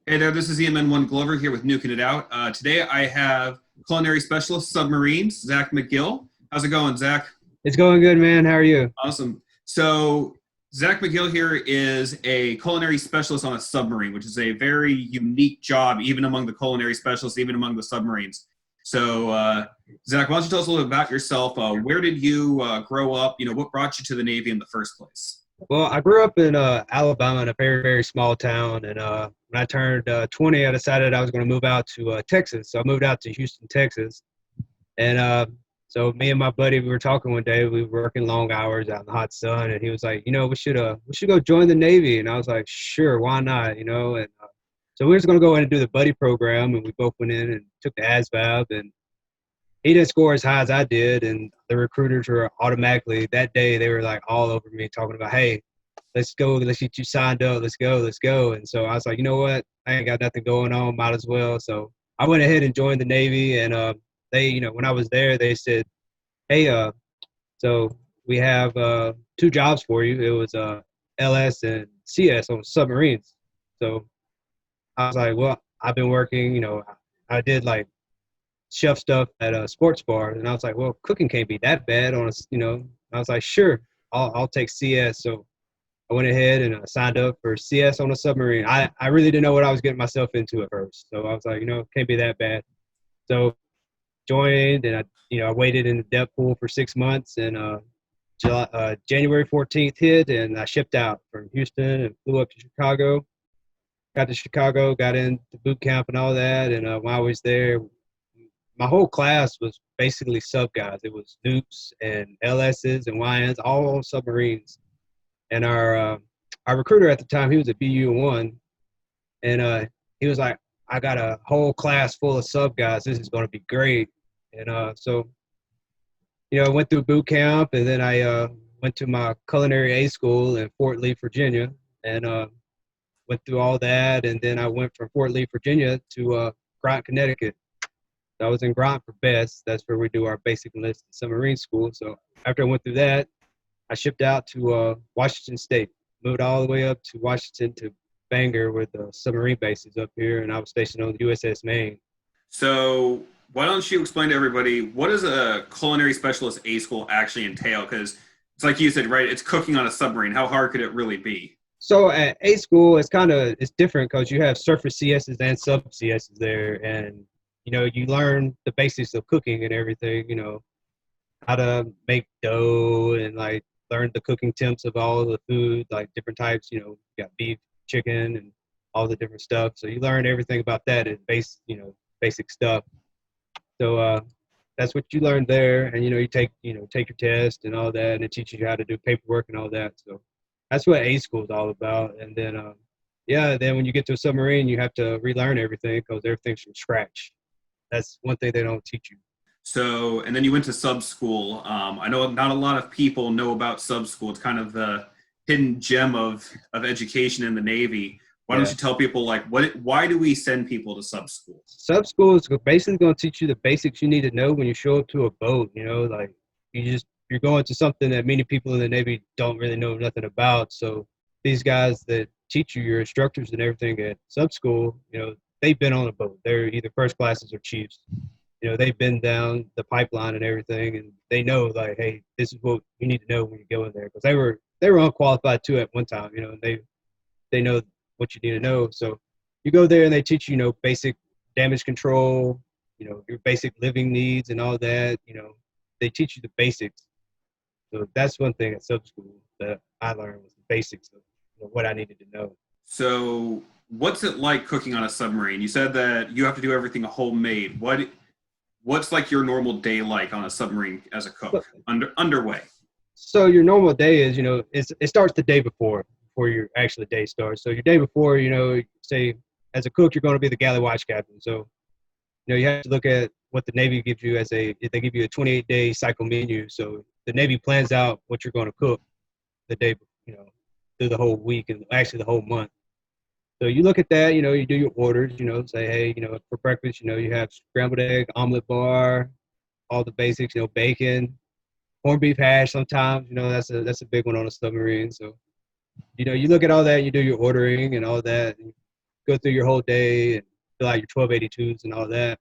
Hey there, this is EMN1 Glover here with Nuking It Out. Today I have culinary specialist submarines, Zach McGill. How's it going, Zach? It's going good, man. How are you? Awesome. So, Zach McGill here is a culinary specialist on a submarine, which is a very unique job, even among the culinary specialists, even among the submarines. So, Zach, why don't you tell us a little bit about yourself? Where did you grow up? What brought you to the Navy in the first place? Well, I grew up in Alabama in a very, very small town. And when I turned 20, I decided I was going to move out to Texas. So I moved out to Houston, Texas. And so me and my buddy, we were talking one day. We were working long hours out in the hot sun. And he was like, we should go join the Navy. And I was like, sure, why not? And so we were just going to go in and do the buddy program. And we both went in and took the ASVAB. And he didn't score as high as I did, and the recruiters were automatically that day they were like all over me talking about, hey, let's go, let's get you signed up, let's go. And so I was like, you know what, I ain't got nothing going on, might as well. So I went ahead and joined the Navy, and they, when I was there, they said, hey, so we have two jobs for you. It was LS and CS on submarines. So I was like, well, I've been working, I did like chef stuff at a sports bar, and I was like, well, cooking can't be that bad on a. I was like, sure, I'll take CS. So I went ahead and signed up for CS on a submarine. I really didn't know what I was getting myself into at first, so I was like, can't be that bad. So joined, and I waited in the depth pool for 6 months, and January 14th hit, and I shipped out from Houston and flew up to Chicago. Got to Chicago, got into boot camp and all that, and while I was there, my whole class was basically sub guys. It was nukes and LSs and YNs, all on submarines. And our recruiter at the time, he was a BU1, and he was like, "I got a whole class full of sub guys. This is going to be great." And so, I went through boot camp, and then I went to my culinary A school in Fort Lee, Virginia, and went through all that. And then I went from Fort Lee, Virginia to Groton, Connecticut. I was in Groton for BEST. That's where we do our basic enlisted submarine school. So after I went through that, I shipped out to Washington State, moved all the way up to Washington to Bangor with the submarine bases up here, and I was stationed on the USS Maine. So, why don't you explain to everybody what does a culinary specialist A school actually entail? Because it's like you said, right? It's cooking on a submarine. How hard could it really be? So at A school, it's different because you have surface CSs and sub CSs there, and you learn the basics of cooking and everything. How to make dough and like learn the cooking temps of all the food, like different types. You got beef, chicken, and all the different stuff. So you learn everything about that and basic stuff. So that's what you learn there, and you take your test and all that, and it teaches you how to do paperwork and all that. So that's what A school is all about. And then then when you get to a submarine, you have to relearn everything because everything's from scratch. That's one thing they don't teach you. So, and then you went to sub school. I know not a lot of people know about sub school. It's kind of the hidden gem of education in the Navy. Why don't Yeah. you tell people like why do we send people to sub school? Sub school is basically going to teach you the basics you need to know when you show up to a boat. Like you're going to something that many people in the Navy don't really know nothing about. So these guys that teach you, your instructors and everything at sub school, they've been on a boat. They're either first classes or chiefs. They've been down the pipeline and everything, and they know like, hey, this is what you need to know when you go in there, because they were unqualified too at one time. And they know what you need to know. So you go there and they teach basic damage control, your basic living needs and all that. They teach you the basics. So that's one thing at sub school that I learned was the basics of what I needed to know. So, what's it like cooking on a submarine? You said that you have to do everything homemade. What's like your normal day like on a submarine as a cook underway? So your normal day is, it starts the day before your actual day starts. So your day before, say as a cook, you're going to be the galley watch captain. So, you have to look at what the Navy gives you if they give you a 28-day cycle menu. So the Navy plans out what you're going to cook the day, through the whole week and actually the whole month. So you look at that, you do your orders, say, hey, for breakfast, you have scrambled egg, omelet bar, all the basics, bacon, corned beef hash sometimes, that's a big one on a submarine. So, you look at all that, you do your ordering and all that. go through your whole day and fill out your 1282s and all that.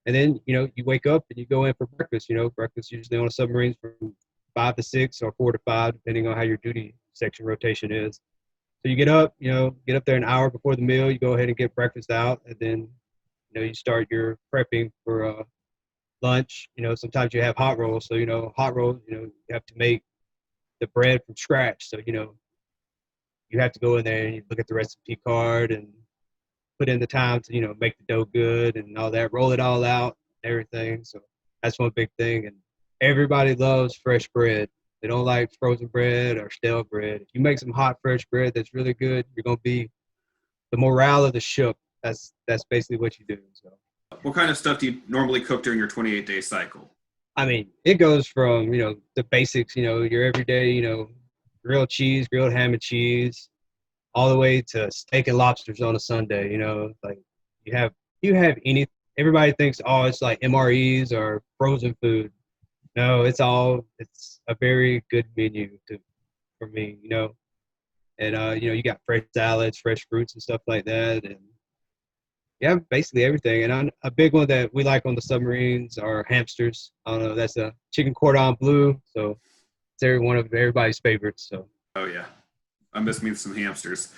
And then, you wake up and you go in for breakfast. Breakfast usually on a submarine from 5 to 6 or 4 to 5, depending on how your duty section rotation is. So you get up, get up there an hour before the meal. You go ahead and get breakfast out, and then, you start your prepping for lunch. Sometimes you have hot rolls. So, hot rolls, you have to make the bread from scratch. So, you have to go in there and you look at the recipe card and put in the time to, make the dough good and all that, roll it all out, everything. So that's one big thing. And everybody loves fresh bread. They don't like frozen bread or stale bread. If you make some hot, fresh bread that's really good, you're going to be the morale of the ship. That's basically what you do. So, what kind of stuff do you normally cook during your 28-day cycle? I mean, it goes from, the basics, your everyday, grilled cheese, grilled ham and cheese, all the way to steak and lobsters on a Sunday. Like you have any. Everybody thinks, oh, it's like MREs or frozen food. No, it's a very good menu for me. And you got fresh salads, fresh fruits, and stuff like that, and yeah, basically everything. And a big one that we like on the submarines are hamsters. I don't know, that's a chicken cordon bleu, so it's one of everybody's favorites. So. Oh yeah, I miss me some hamsters.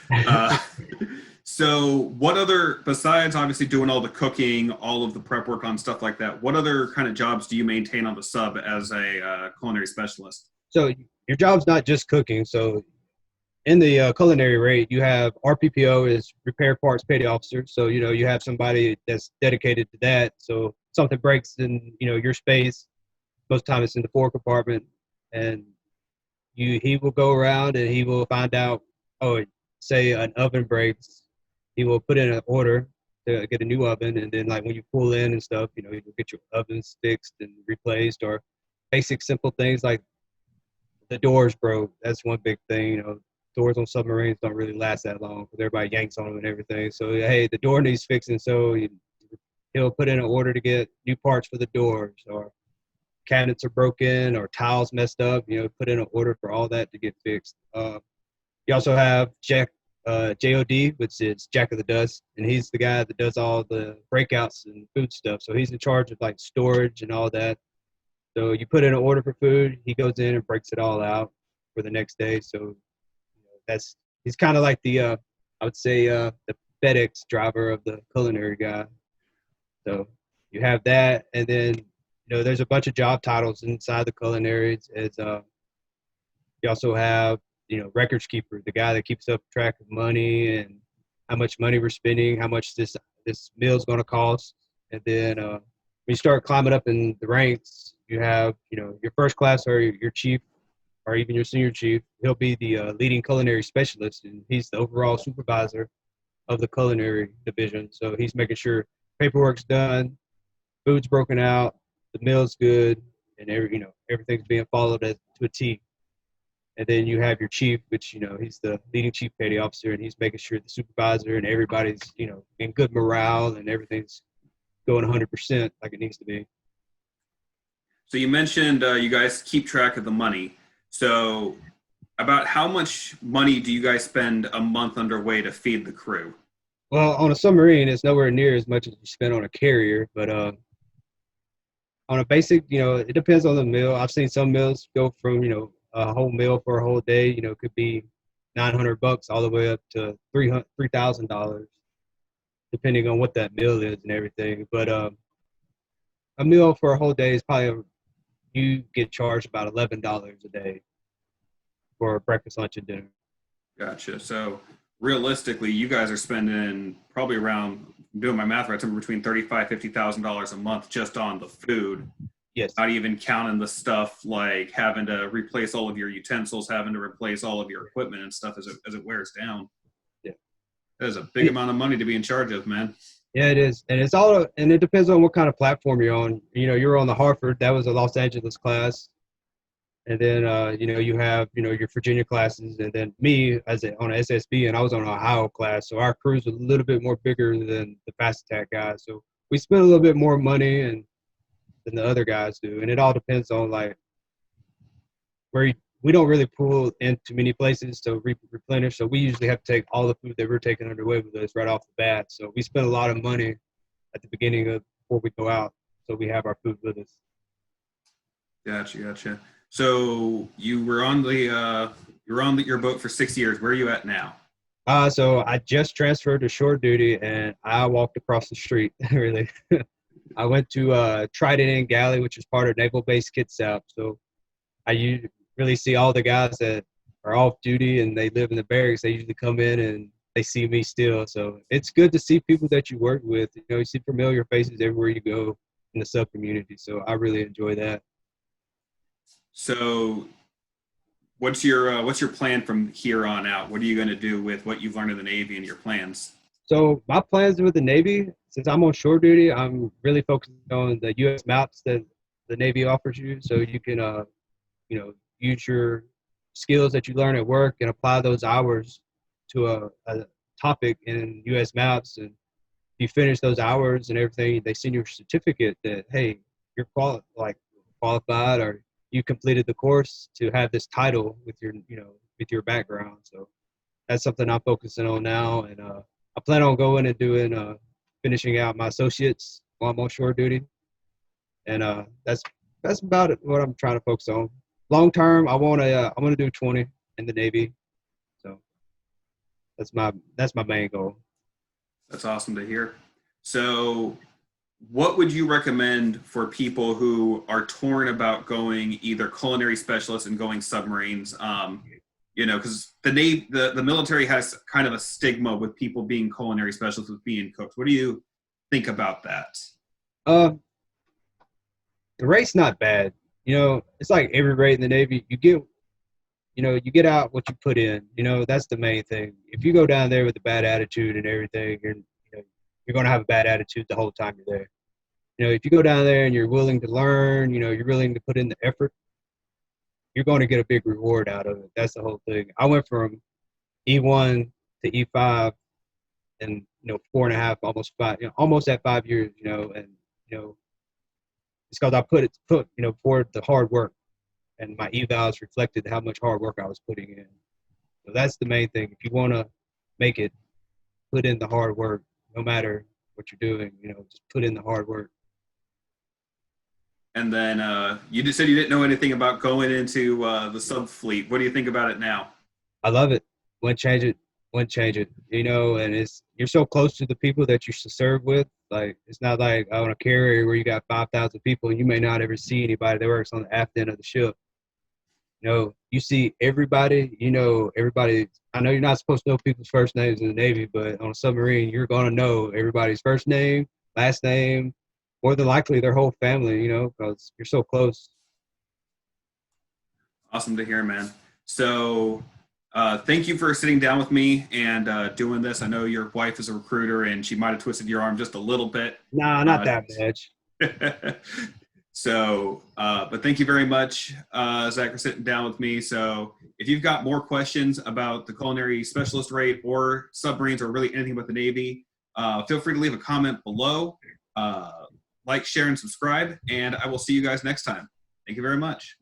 So what other, besides obviously doing all the cooking, all of the prep work on stuff like that, what other kind of jobs do you maintain on the sub as a culinary specialist? So your job's not just cooking. So in the culinary rate, you have RPPO is repair parts petty officer. So, you have somebody that's dedicated to that. So something breaks in, your space, most of the time it's in the fore compartment, and he will go around and he will find out, oh, say an oven breaks, he will put in an order to get a new oven, and then like when you pull in and stuff, you'll get your ovens fixed and replaced, or basic simple things like the doors broke. That's one big thing. Doors on submarines don't really last that long because everybody yanks on them and everything. So hey, the door needs fixing, so he'll put in an order to get new parts for the doors, or cabinets are broken or tiles messed up. Put in an order for all that to get fixed. You also have JOD, which is Jack of the Dust, and he's the guy that does all the breakouts and food stuff. So he's in charge of like storage and all that. So you put in an order for food, he goes in and breaks it all out for the next day. So he's kind of like the I would say the FedEx driver of the culinary guy. So you have that, and then there's a bunch of job titles inside the culinary. You also have records keeper, the guy that keeps up track of money and how much money we're spending, how much this meal is going to cost. And then when you start climbing up in the ranks, you have your first class or your chief, or even your senior chief. He'll be the leading culinary specialist, and he's the overall supervisor of the culinary division. So he's making sure paperwork's done, food's broken out, the meal's good, and everything's being followed to a T. And then you have your chief, which he's the leading chief petty officer, and he's making sure the supervisor and everybody's in good morale and everything's going 100% like it needs to be. So you mentioned you guys keep track of the money. So about how much money do you guys spend a month underway to feed the crew? Well, on a submarine, it's nowhere near as much as you spend on a carrier, but on a basic, it depends on the meal. I've seen some meals go from, a whole meal for a whole day, could be $900 all the way up to $3,000, depending on what that meal is and everything. But a meal for a whole day is probably, you get charged about $11 a day for breakfast, lunch, and dinner. Gotcha. So realistically, you guys are spending probably around, doing my math right, somewhere between $35,000-$50,000 a month just on the food. Yes. Not even counting the stuff like having to replace all of your utensils, having to replace all of your equipment and stuff as it wears down. Yeah. That is a big amount of money to be in charge of, man. Yeah, it is. And it depends on what kind of platform you're on. You're on the Hartford, that was a Los Angeles class. And then, you have, your Virginia classes, and then me on a SSB, and I was on an Ohio class. So our crew's a little bit more bigger than the fast attack guys. So we spend a little bit more money than the other guys do. And it all depends on like where we don't really pull into many places to replenish. So we usually have to take all the food that we're taking underway with us right off the bat. So we spend a lot of money at the beginning of before we go out, so we have our food with us. Gotcha. So you were on your boat for 6 years. Where are you at now? So I just transferred to shore duty, and I walked across the street. Really, I went to Trident Inn Galley, which is part of Naval Base Kitsap. So really see all the guys that are off duty and they live in the barracks. They usually come in and they see me still. So it's good to see people that you work with. You know, you see familiar faces everywhere you go in the sub community. So I really enjoy that. So what's your plan from here on out? What are you going to do with what you've learned in the Navy and your plans? So my plans with the Navy, since I'm on shore duty, I'm really focused on the U.S. maps that the Navy offers you. So you can, use your skills that you learn at work and apply those hours to a topic in U.S. maps. And you finish those hours and everything, they send you a certificate that, hey, you're qualified, or you completed the course to have this title with your background. So that's something I'm focusing on now. And I plan on going and finishing out my associates while I'm on shore duty. And that's about it, what I'm trying to focus on. Long term, I want to do 20 in the Navy. So that's my main goal. That's awesome to hear. So what would you recommend for people who are torn about going either culinary specialist and going submarines? Because the military has kind of a stigma with people being culinary specialists, with being cooks. What do you think about that? The rate's not bad. It's like every rate in the Navy. You get out what you put in. That's the main thing. If you go down there with a bad attitude and everything, you're going to have a bad attitude the whole time you're there. If you go down there and you're willing to learn, you're willing to put in the effort, you're going to get a big reward out of it. That's the whole thing. I went from E1 to E5 in 4.5, almost 5, almost at 5 years. It's because I put for the hard work, and my evals reflected how much hard work I was putting in. So that's the main thing. If you want to make it, put in the hard work, no matter what you're doing. Just put in the hard work. And then you just said you didn't know anything about going into the sub fleet. What do you think about it now? I love it. Wouldn't change it. And you're so close to the people that you should serve with. Like, it's not like on a carrier where you got 5,000 people and you may not ever see anybody that works on the aft end of the ship. You see everybody. Everybody. I know you're not supposed to know people's first names in the Navy, but on a submarine, you're going to know everybody's first name, last name, more than likely their whole family, because you're so close. Awesome to hear, man. So thank you for sitting down with me and doing this. I know your wife is a recruiter and she might have twisted your arm just a little bit. Nah, not that much. So, but thank you very much, Zach, for sitting down with me. So if you've got more questions about the culinary specialist rate or submarines or really anything about the Navy, feel free to leave a comment below. Like, share, and subscribe, and I will see you guys next time. Thank you very much.